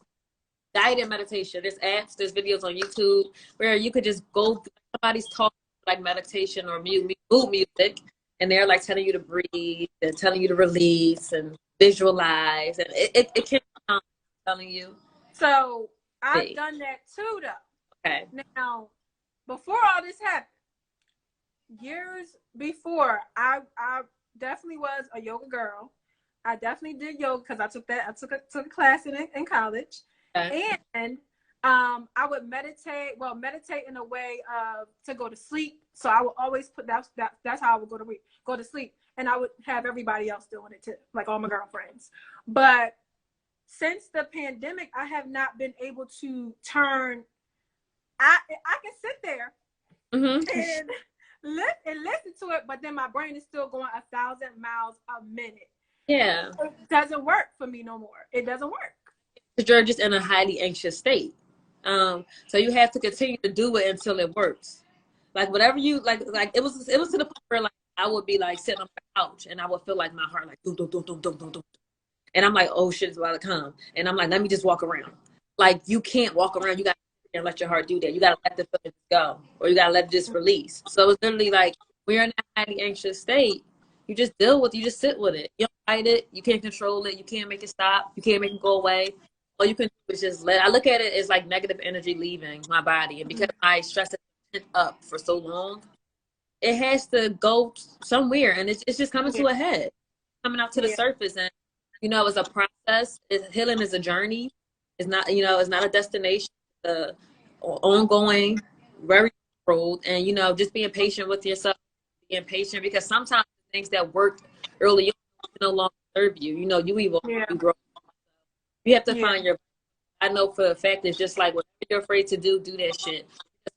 guided meditation. There's apps, there's videos on YouTube where you could just go. Somebody's talking like meditation or mood music, and they're like telling you to breathe and telling you to release and visualize, and it can telling you. So I've done that too, though. Okay. Now, before all this happened, years before, I definitely was a yoga girl. I definitely did yoga because I took a class in college, and I would meditate in a way to go to sleep. So I would always put that's how I would go to sleep, and I would have everybody else doing it too, like all my girlfriends. But since the pandemic, I have not been able to turn. I can sit there and listen to it, but then my brain is still going 1,000 miles a minute. Yeah, it doesn't work for me no more. It doesn't work because you're just in a highly anxious state. So you have to continue to do it until it works. Like whatever you like it was to the point where like I would be like sitting on my couch and I would feel like my heart like dum, dum, dum, dum, dum, dum, dum. And I'm like, oh shit, it's about to come. And I'm like, let me just walk around. like you can't walk around. You got to let your heart do that. You got to let the feelings go, or you got to let it just release. So it's literally like when you're in a highly anxious state, you just deal with, you just sit with it. You don't fight it. You can't control it. You can't make it stop. You can't make it go away. All you can do is just let. I look at it as like negative energy leaving my body, and because my stress has been pent up for so long, it has to go somewhere, and it's just coming to a head, coming out to the surface. And you know, it's a process. Healing is a journey. It's not, you know, it's not a destination. It's a ongoing, very road. And you know, just being patient with yourself, being patient, because sometimes things that worked early on no longer serve you. You know, you evolve, you grow. You have to find your. I know for a fact it's just like whatever you're afraid to do that shit.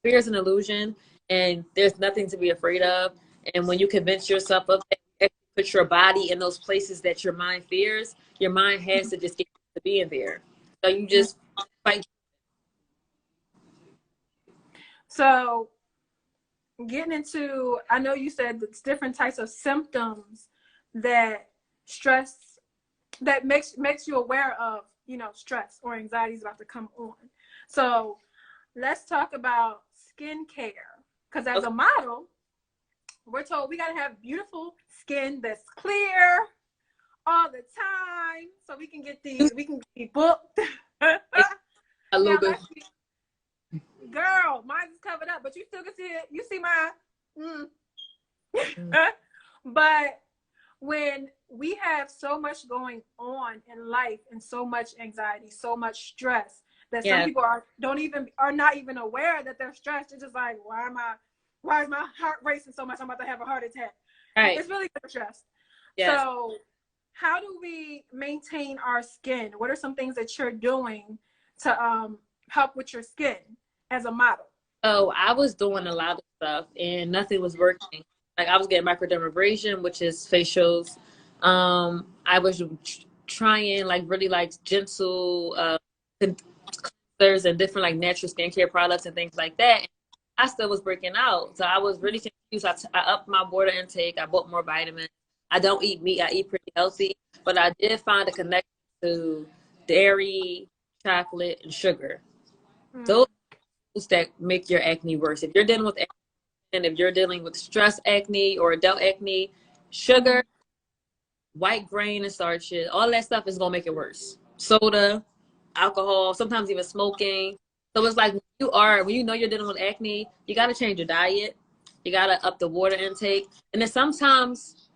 Fear is an illusion, and there's nothing to be afraid of. And when you convince yourself of that, put your body in those places that your mind fears, your mind has to just get to being there. So you just fight. So getting into, I know you said it's different types of symptoms that stress, that makes you aware of, you know, stress or anxiety is about to come on. So let's talk about skincare. Because as a model, we're told we got to have beautiful skin that's clear all the time, so we can get be booked. A little bit. Girl, mine is covered up, but you still can see it. You see mine. But when we have so much going on in life and so much anxiety, so much stress, that some people are not even aware that they're stressed. It's just like, why is my heart racing so much? I'm about to have a heart attack. Right. It's really stressed. Yes. So how do we maintain our skin? What are some things that you're doing to help with your skin as a model? So I was doing a lot of stuff and nothing was working. Like I was getting microdermabrasion, which is facials. I was trying like really like gentle cleansers and different like natural skincare products and things like that. I still was breaking out. So I was really confused. I upped my water intake. I bought more vitamins. I don't eat meat. I eat pretty healthy. But I did find a connection to dairy, chocolate, and sugar. Those that make your acne worse. If you're dealing with acne, and if you're dealing with stress acne or adult acne, sugar, white grain and starches, all that stuff is going to make it worse. Soda, alcohol, sometimes even smoking. So it's like when you know you're dealing with acne, you got to change your diet. You got to up the water intake. And then sometimes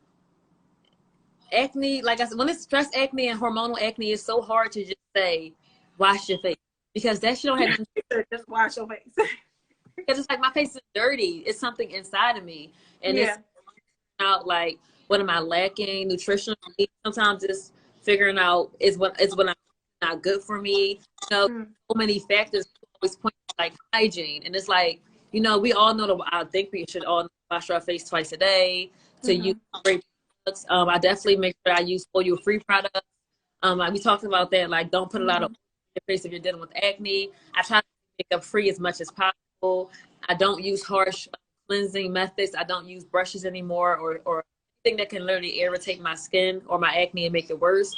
acne, like I said, when it's stress acne and hormonal acne, it's so hard to just say, wash your face. Because that shit don't have nothing to just wash your face. Because it's like my face is dirty. It's something inside of me. And it's out like, what am I lacking nutritionally? Sometimes it's figuring out is what I'm not good for me. You know, so many factors always point to like hygiene. And it's like, you know, we all know I think we should all wash our face twice a day to use great products. I definitely make sure I use oil-free products. Like we talked about that, like don't put a lot of oil in your face if you're dealing with acne. I try to make makeup free as much as possible. I don't use harsh cleansing methods. I don't use brushes anymore or anything that can literally irritate my skin or my acne and make it worse.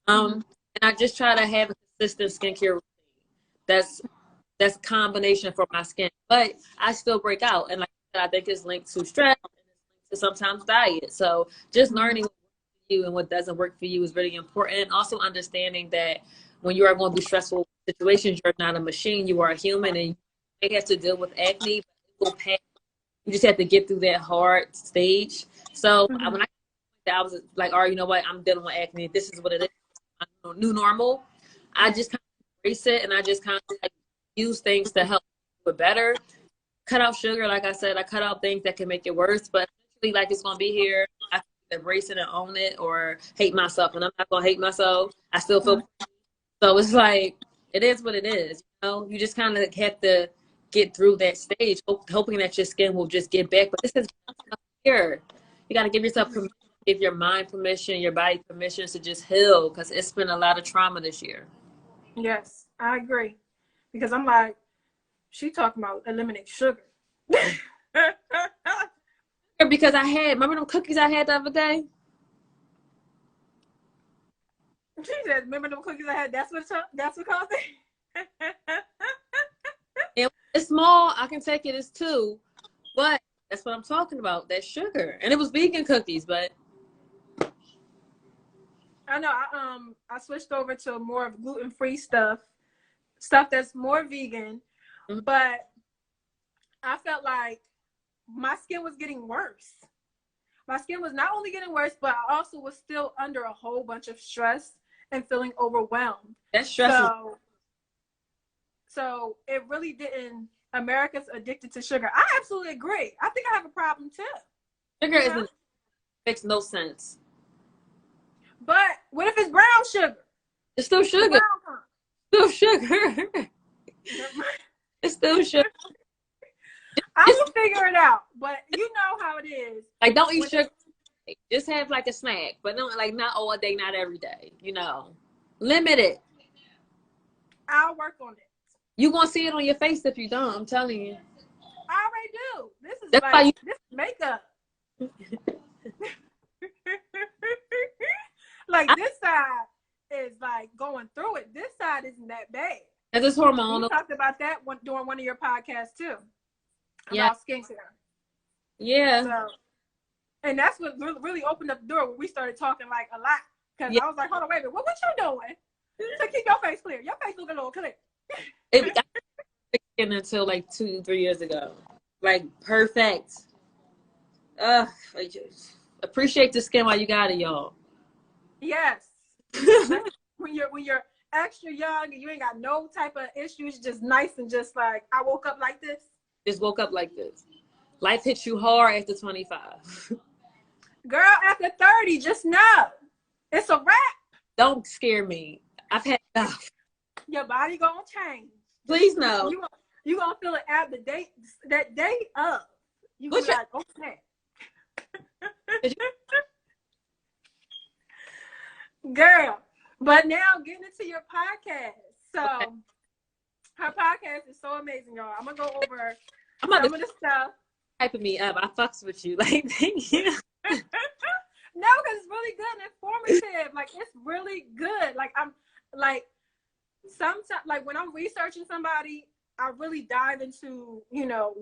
And I just try to have a consistent skincare routine. That's a combination for my skin. But I still break out. And like I said, I think it's linked to stress and it's linked to sometimes diet. So just learning what works for you and what doesn't work for you is really important. Also understanding that when you are going through stressful situations, you're not a machine. You are a human and you have to deal with acne. But it will pass. You just have to get through that hard stage. So when I was like, all right, you know what? I'm dealing with acne. This is what it is. My new normal. I just kind of embrace it and I just kind of like use things to help do it better. Cut out sugar. Like I said, I cut out things that can make it worse. But eventually, like it's going to be here. I can embrace it and own it or hate myself. And I'm not going to hate myself. I still feel. So it's like, it is what it is. You know, you just kind of have to get through that stage, hoping that your skin will just get back. But this is here. You got to give yourself permission, give your mind permission, your body permission to just heal because it's been a lot of trauma this year. Yes, I agree. Because I'm like, she talking about eliminate sugar. Because remember them cookies I had the other day? She said, remember them cookies I had? That's what caused it? And it's small, I can take it as 2, but that's what I'm talking about. That sugar, and it was vegan cookies, but I know. I switched over to more of gluten-free stuff that's more vegan, mm-hmm. but I felt like my skin was getting worse. My skin was not only getting worse, but I also was still under a whole bunch of stress and feeling overwhelmed. That stress so it really didn't. America's addicted to sugar. I absolutely agree. I think I have a problem too. Sugar makes no sense. But what if it's brown sugar? It's still sugar. Still sugar. It's still sugar. I will figure it out, but you know how it is. Like, don't eat sugar. Just have like a snack, but not all day, not every day. Limit it. I'll work on it. You gonna see it on your face if you don't. I'm telling you. I already do. This is this is makeup. Like this side is like going through it. This side isn't that bad. And it's hormonal. You talked about that during one of your podcasts too. Yeah. About skincare. Yeah. So, and that's what really opened up the door when we started talking like a lot. Because I was like, hold on, wait a minute, what you doing? So keep your face clear. Your face looking a little clear. It until like 2-3 years ago. Like perfect. Appreciate the skin while you got it, y'all. Yes. when you're extra young and you ain't got no type of issues, just nice and just like I woke up like this. Just woke up like this. Life hits you hard after 25. Girl, after 30, just know it's a wrap. Don't scare me. I've had enough. Your body gonna change. Please no. You gonna feel it at the date that day of. You gonna be like, oh snap. Girl, but now getting into your podcast. So her podcast is so amazing, y'all. I'm gonna go over some of the stuff. Hyping me up. I fucks with you. Like, thank you. No, because it's really good and informative. Like, it's really good. Like, I'm like, sometimes, like when I'm researching somebody, I really dive into,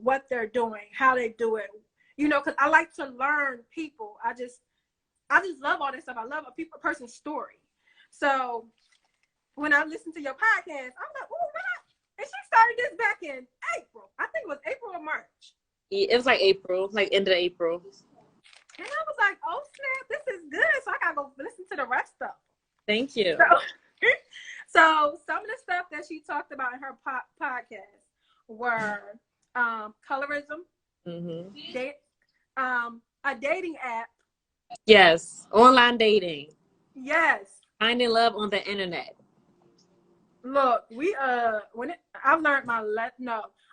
what they're doing, how they do it, because I like to learn people. I just love all this stuff. I love a person's story. So when I listen to your podcast, I'm like, oh, wow. And she started this back in April. I think it was April or March. Yeah, it was like April, like end of April. And I was like, oh, snap, this is good. So I got to go listen to the rest of them. Thank you. So some of the stuff that she talked about in her podcast were colorism, a dating app. Yes, online dating. Yes. Finding love on the internet. Look, I've learned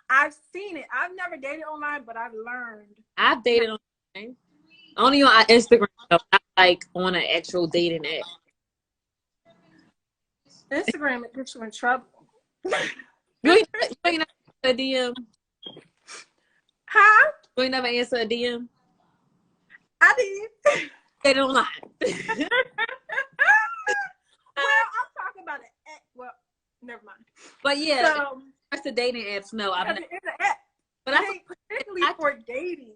I've seen it. I've never dated online, but I've learned. I've dated online. Only on Instagram, not like on an actual dating app. Instagram gets you in trouble. You ain't never answer a DM? Huh? You ain't never answer a DM? I did. Dated online. Well, I'm talking about it. Well, never mind. But yeah, so, that's the dating apps. No, I've never. It's an app. But I think particularly for dating.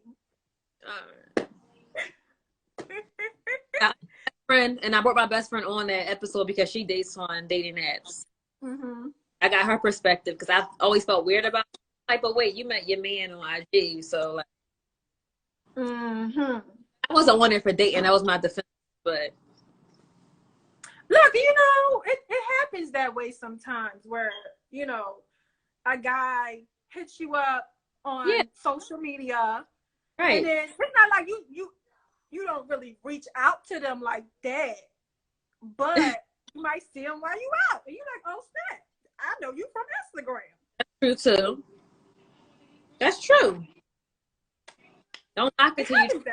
Friend, and I brought my best friend on that episode because she dates on dating apps. I got her perspective because I've always felt weird about it. Like, but wait, you met your man on IG, so like, I wasn't wanting for dating. That was my defense, but look, it happens that way sometimes where a guy hits you up on social media, right? And then it's not like you don't really reach out to them like that, but you might see them while you out, and you're like, oh snap, I know you from Instagram. That's true too. That's true. Don't knock it till you.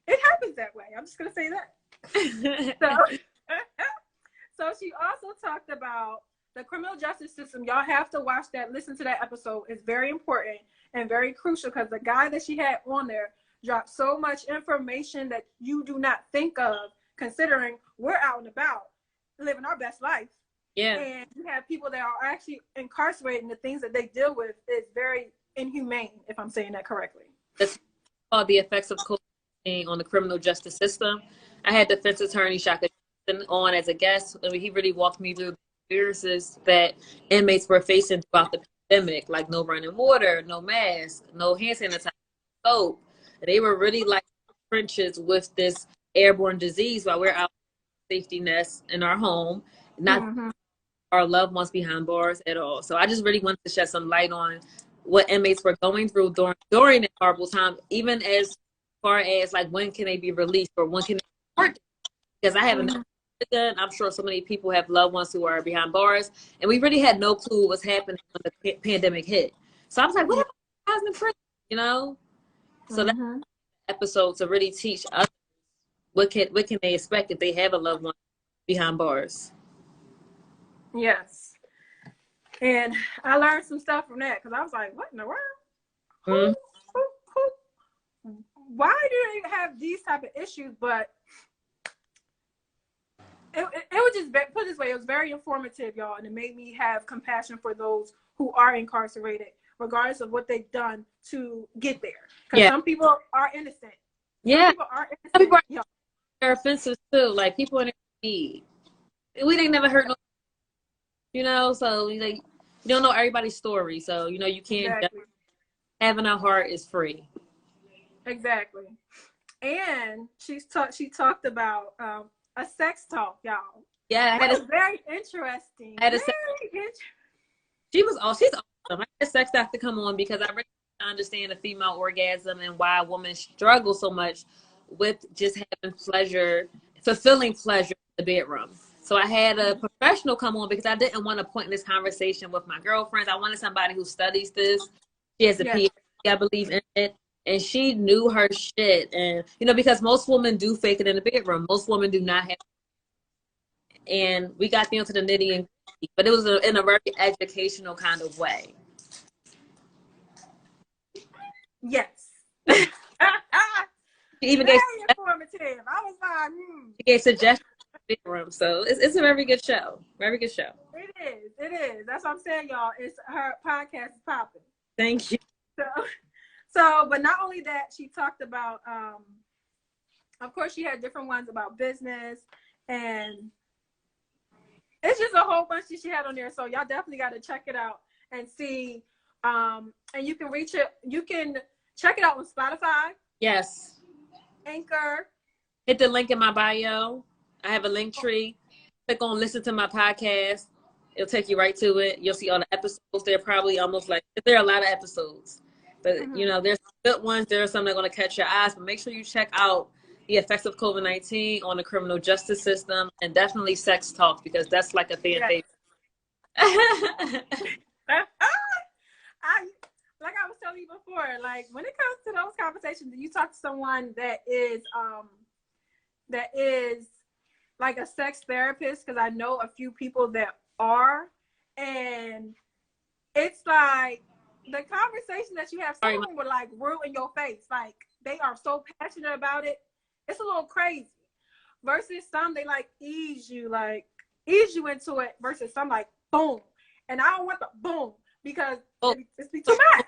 It happens that way. I'm just gonna say that. So she also talked about the criminal justice system. Y'all have to watch that. Listen to that episode. It's very important and very crucial because the guy that she had on there dropped so much information that you do not think of, considering we're out and about living our best life. Yeah. And you have people that are actually incarcerated, and the things that they deal with is very inhumane, if I'm saying that correctly. That's called the effects of COVID-19 on the criminal justice system. I had defense attorney Shaka on as a guest. I mean, he really walked me through the experiences that inmates were facing throughout the pandemic, like no running water, no mask, no hand sanitizer, soap. They were really like trenches with this airborne disease while we're out safety nest in our home, not our loved ones behind bars at all. So I just really wanted to shed some light on what inmates were going through during that horrible time, even as far as like when can they be released or when can they work. Because I haven't done. I'm sure so many people have loved ones who are behind bars, and we really had no clue what was happening when the pandemic hit. So I was like, what happened in prison? You know? So that episode to really teach others what can they expect if they have a loved one behind bars. Yes. And I learned some stuff from that because I was like, what in the world? Why do they have these type of issues? But it was just, put it this way, it was very informative, y'all, and it made me have compassion for those who are incarcerated, regardless of what they've done to get there. Because some people are innocent. Some people are innocent. Some people are offensive too. Like people in need. We ain't never hurt no. You know, so like you don't know everybody's story, so you know you can't. Having a heart is free. Exactly. And she talked about a sex talk, y'all. Yeah, that was very interesting. She's awesome. I had a sex doctor come on because I really understand the female orgasm and why women struggle so much with just having pleasure, fulfilling pleasure in the bedroom. So I had a professional come on because I didn't want to point in this conversation with my girlfriends. I wanted somebody who studies this. She has a PhD, I believe, in it. And she knew her shit. And, you know, because most women do fake it in the bedroom. Most women do not have. And we got down to the nitty and gritty, but it was in a very educational kind of way. Yes. She even gave informative. I was like, She gave suggestions in the bedroom. So it's a very good show. Very good show. It is. It is. That's what I'm saying, y'all. It's her podcast is popping. Thank you. So, but not only that, she talked about, of course, she had different ones about business, and it's just a whole bunch that she had on there. So y'all definitely got to check it out and see. And you can reach it. You can check it out on Spotify. Yes. Anchor. Hit the link in my bio. I have a link tree. Click on listen to my podcast. It'll take you right to it. You'll see all the episodes. They're probably almost like, there are a lot of episodes. But, you know, there's good ones. There are some that are going to catch your eyes. But make sure you check out the effects of COVID-19 on the criminal justice system. And definitely sex talk, because that's like a fan favorite. Like I was telling you before, like when it comes to those conversations, you talk to someone that is like a sex therapist, because I know a few people that are, and it's like the conversation that you have, someone would like root in your face, like they are so passionate about it. It's a little crazy. Versus some, they like ease you into it, versus some like boom. And I don't want the boom because it's too much.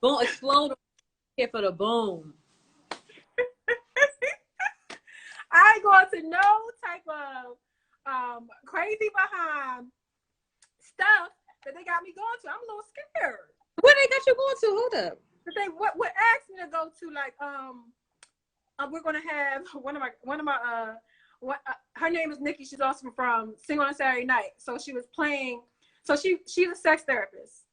Boom, explode here for the boom. I ain't going to no type of crazy behind stuff that they got me going to. I'm a little scared. What they got you going to? Hold up. But they what asked me to go to, like we're gonna have one of my her name is Nikki. She's also from Sing on a Saturday Night. So she was playing. So she's a sex therapist.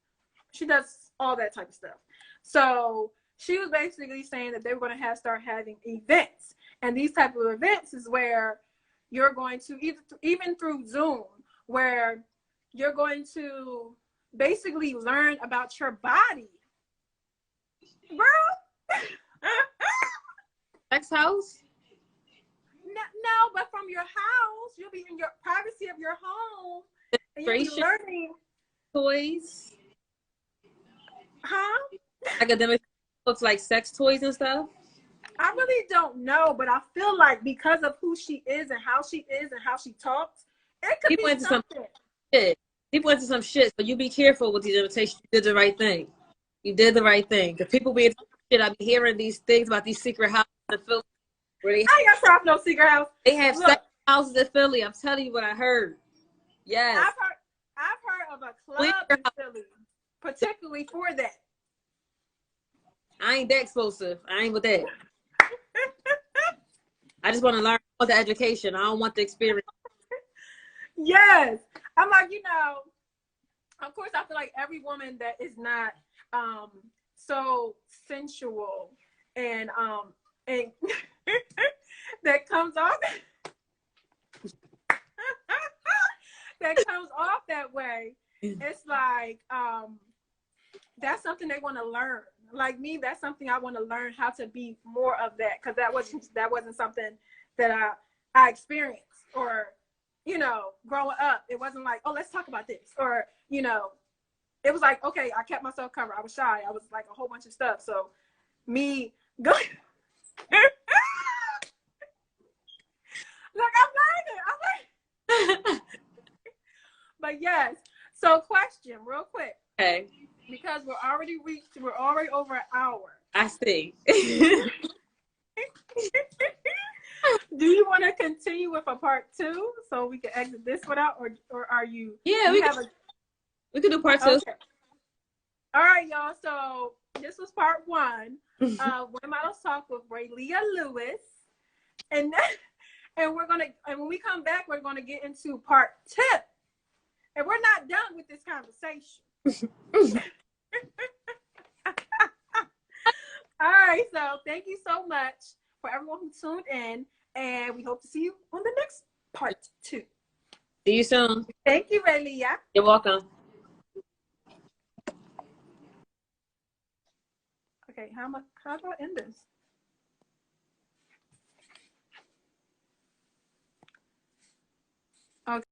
She does all that type of stuff. So she was basically saying that they were going to start having events, and these type of events is where you're going to even through Zoom, where you're going to basically learn about your body, bro. Sex house? No, but from your house, you'll be in your privacy of your home, and you'll be learning toys. Huh? Academic looks like sex toys and stuff. I really don't know, but I feel like because of who she is and how she talks, It could People be into some something. shit. People into some shit. So you be careful with these invitations. You did the right thing. You did the right thing. Because people be into shit. I be hearing these things about these secret houses in Philly. Where I ain't got time for no secret house. they have Look, sex houses in Philly. I'm telling you what I heard. Yes. I've heard of a club in Philly, particularly for that. I ain't that explosive. I ain't with that. I just want to learn about the education. I don't want the experience. Yes. I'm like, of course, I feel like every woman that is not so sensual and that comes off that way, it's like that's something they want to learn. Like me, that's something I want to learn how to be more of that, because that wasn't something that I experienced, or growing up. It wasn't like, oh, let's talk about this, or it was like, okay, I kept myself covered. I was shy. I was like a whole bunch of stuff. So me going like I'm learning. But yes. So question real quick. Okay. Because we're already over an hour. I see. Do you want to continue with a part 2 so we can exit this one out, or are you? Yeah, we could do part 2. Okay. All right, y'all. So this was part 1 of When Models Talk with Raelia Lewis, and when we come back, we're gonna get into part 2, and we're not done with this conversation. All right, so thank you so much for everyone who tuned in, and we hope to see you on the next part 2. See you soon. Thank you, Raelia. You're welcome. Okay, how do I end this? Okay.